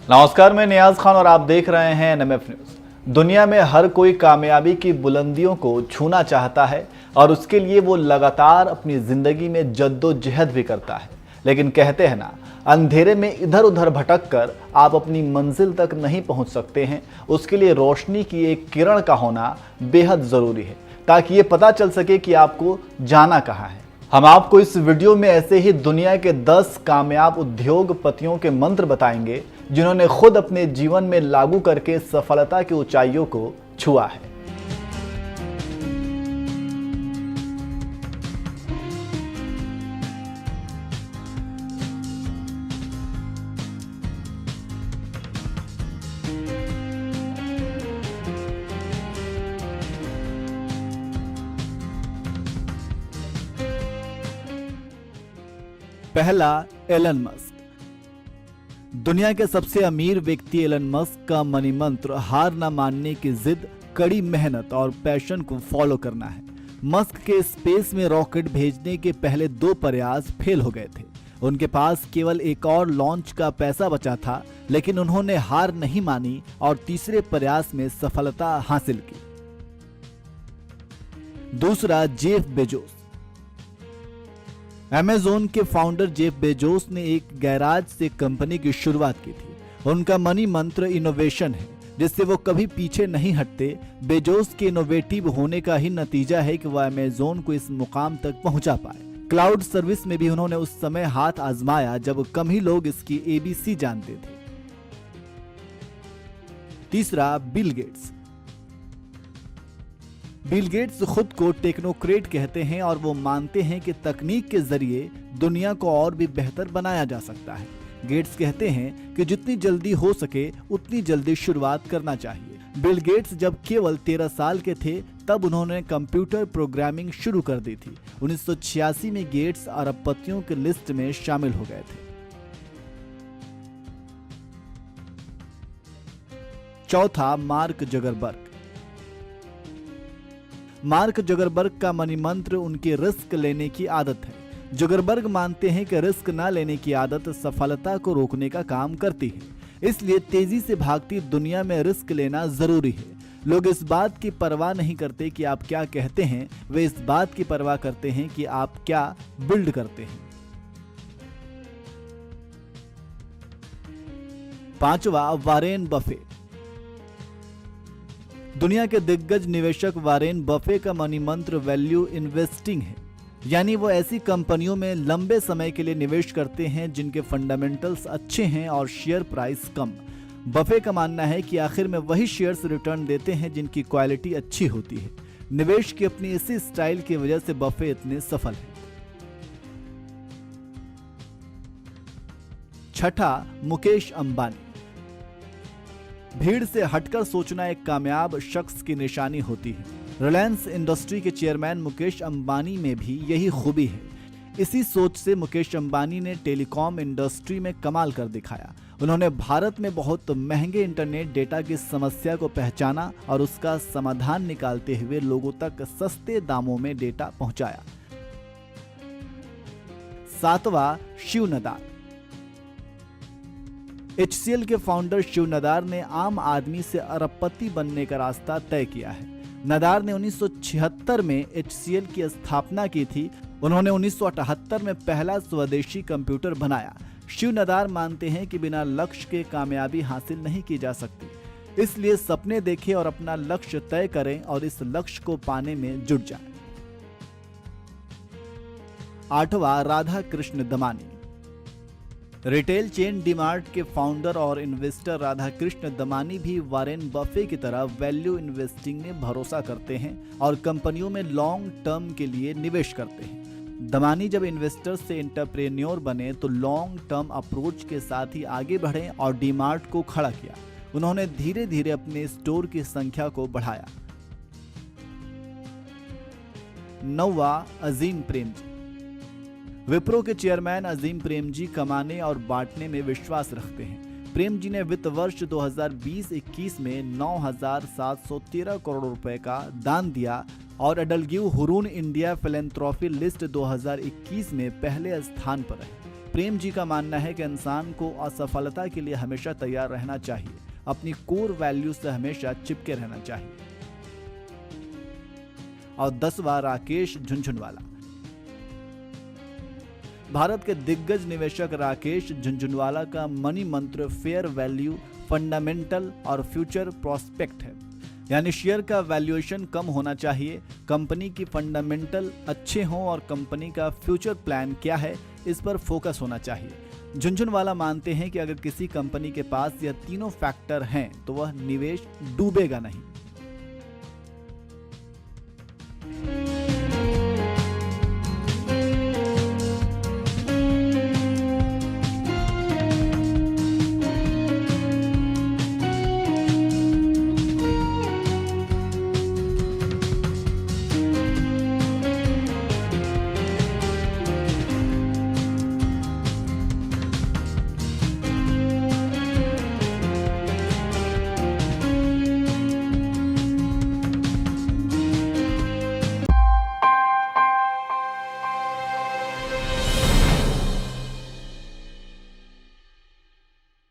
नमस्कार, मैं नियाज खान और आप देख रहे हैं एनएमएफ न्यूज। दुनिया में हर कोई कामयाबी की बुलंदियों को छूना चाहता है और उसके लिए वो लगातार अपनी जिंदगी में जद्दोजहद भी करता है। लेकिन कहते हैं ना, अंधेरे में इधर उधर भटक कर आप अपनी मंजिल तक नहीं पहुंच सकते हैं। उसके लिए रोशनी की एक किरण का होना बेहद जरूरी है, ताकि ये पता चल सके कि आपको जाना कहाँ है। हम आपको इस वीडियो में ऐसे ही दुनिया के 10 कामयाब उद्योगपतियों के मंत्र बताएंगे, जिन्होंने खुद अपने जीवन में लागू करके सफलता की ऊंचाइयों को छुआ है। पहला, एलन मस्क। दुनिया के सबसे अमीर व्यक्ति एलन मस्क का मनी मंत्र हार न मानने की जिद, कड़ी मेहनत और पैशन को फॉलो करना है। मस्क के स्पेस में रॉकेट भेजने के पहले 2 प्रयास फेल हो गए थे। उनके पास केवल एक और लॉन्च का पैसा बचा था, लेकिन उन्होंने हार नहीं मानी और तीसरे प्रयास में सफलता हासिल की। दूसरा, जेफ बेजोस। अमेज़न के फाउंडर जेफ बेजोस ने एक गैराज से कंपनी की शुरुआत की थी। उनका मनी मंत्र इनोवेशन है, जिससे वो कभी पीछे नहीं हटते। बेजोस के इनोवेटिव होने का ही नतीजा है कि वह अमेज़न को इस मुकाम तक पहुंचा पाए। क्लाउड सर्विस में भी उन्होंने उस समय हाथ आजमाया जब कम ही लोग इसकी एबीसी जानते थे। तीसरा, बिल गेट्स। बिल गेट्स खुद को टेक्नोक्रेट कहते हैं और वो मानते हैं कि तकनीक के जरिए दुनिया को और भी बेहतर बनाया जा सकता है। गेट्स कहते हैं कि जितनी जल्दी हो सके उतनी जल्दी शुरुआत करना चाहिए। बिल गेट्स जब केवल 13 साल के थे, तब उन्होंने कंप्यूटर प्रोग्रामिंग शुरू कर दी थी। 1986 में गेट्स अरबपतियों की लिस्ट में शामिल हो गए थे। चौथा, मार्क जगरबर्ग। मार्क जगरबर्ग का मनी मंत्र उनकी रिस्क लेने की आदत है। जगरबर्ग मानते हैं कि रिस्क न लेने की आदत सफलता को रोकने का काम करती है, इसलिए तेजी से भागती दुनिया में रिस्क लेना जरूरी है। लोग इस बात की परवाह नहीं करते कि आप क्या कहते हैं, वे इस बात की परवाह करते हैं कि आप क्या बिल्ड करते हैं। पांचवा, वारेन बफे। दुनिया के दिग्गज निवेशक वारेन बफे का मनी मंत्र वैल्यू इन्वेस्टिंग है, यानी वो ऐसी कंपनियों में लंबे समय के लिए निवेश करते हैं जिनके फंडामेंटल्स अच्छे हैं और शेयर प्राइस कम। बफे का मानना है कि आखिर में वही शेयर्स रिटर्न देते हैं जिनकी क्वालिटी अच्छी होती है। निवेश की अपनी इसी स्टाइल की वजह से बफे इतने सफल हैं। छठा, मुकेश अंबानी। भीड़ से हटकर सोचना एक कामयाब शख्स की निशानी होती है। रिलायंस इंडस्ट्री के चेयरमैन मुकेश अंबानी में भी यही खूबी है। इसी सोच से मुकेश अंबानी ने टेलीकॉम इंडस्ट्री में कमाल कर दिखाया। उन्होंने भारत में बहुत महंगे इंटरनेट डेटा की समस्या को पहचाना और उसका समाधान निकालते हुए लोगों तक सस्ते दामों में डेटा पहुंचाया। सातवां, शिव नदार। HCL के फाउंडर शिव नदार ने आम आदमी से अरबपति बनने का रास्ता तय किया है। नदार ने 1976 में HCL की स्थापना की थी। उन्होंने 1978 में पहला स्वदेशी कंप्यूटर बनाया। शिव नदार मानते हैं कि बिना लक्ष्य के कामयाबी हासिल नहीं की जा सकती, इसलिए सपने देखें और अपना लक्ष्य तय करें और इस लक्ष्य को पाने में जुट जाएं। आठवां, राधा कृष्ण दमानी। रिटेल चेन डीमार्ट के फाउंडर और इन्वेस्टर राधा कृष्ण दमानी भी वारेन बफे की तरह वैल्यू इन्वेस्टिंग में भरोसा करते हैं और कंपनियों में लॉन्ग टर्म के लिए निवेश करते हैं। दमानी जब इन्वेस्टर से एंटरप्रेन्योर बने तो लॉन्ग टर्म अप्रोच के साथ ही आगे बढ़े और डीमार्ट को खड़ा किया। उन्होंने धीरे धीरे अपने स्टोर की संख्या को बढ़ाया। नौवां, अजीम प्रेमजी। विप्रो के चेयरमैन अजीम प्रेमजी कमाने और बांटने में विश्वास रखते हैं। प्रेमजी ने वित्त वर्ष 2020-21 में 9,713 करोड़ रुपए का दान दिया और अडलग्यू हुरून इंडिया फिलैंथ्रोपी लिस्ट 2021 में पहले स्थान पर है। प्रेम जी का मानना है कि इंसान को असफलता के लिए हमेशा तैयार रहना चाहिए, अपनी कोर वैल्यू से हमेशा चिपके रहना चाहिए। और 10वां राकेश झुनझुनवाला। भारत के दिग्गज निवेशक राकेश झुनझुनवाला का मनी मंत्र फेयर वैल्यू, फंडामेंटल और फ्यूचर प्रोस्पेक्ट है। यानी शेयर का वैल्यूएशन कम होना चाहिए, कंपनी की फंडामेंटल अच्छे हों और कंपनी का फ्यूचर प्लान क्या है इस पर फोकस होना चाहिए। झुनझुनवाला मानते हैं कि अगर किसी कंपनी के पास यह तीनों फैक्टर हैं तो वह निवेश डूबेगा नहीं।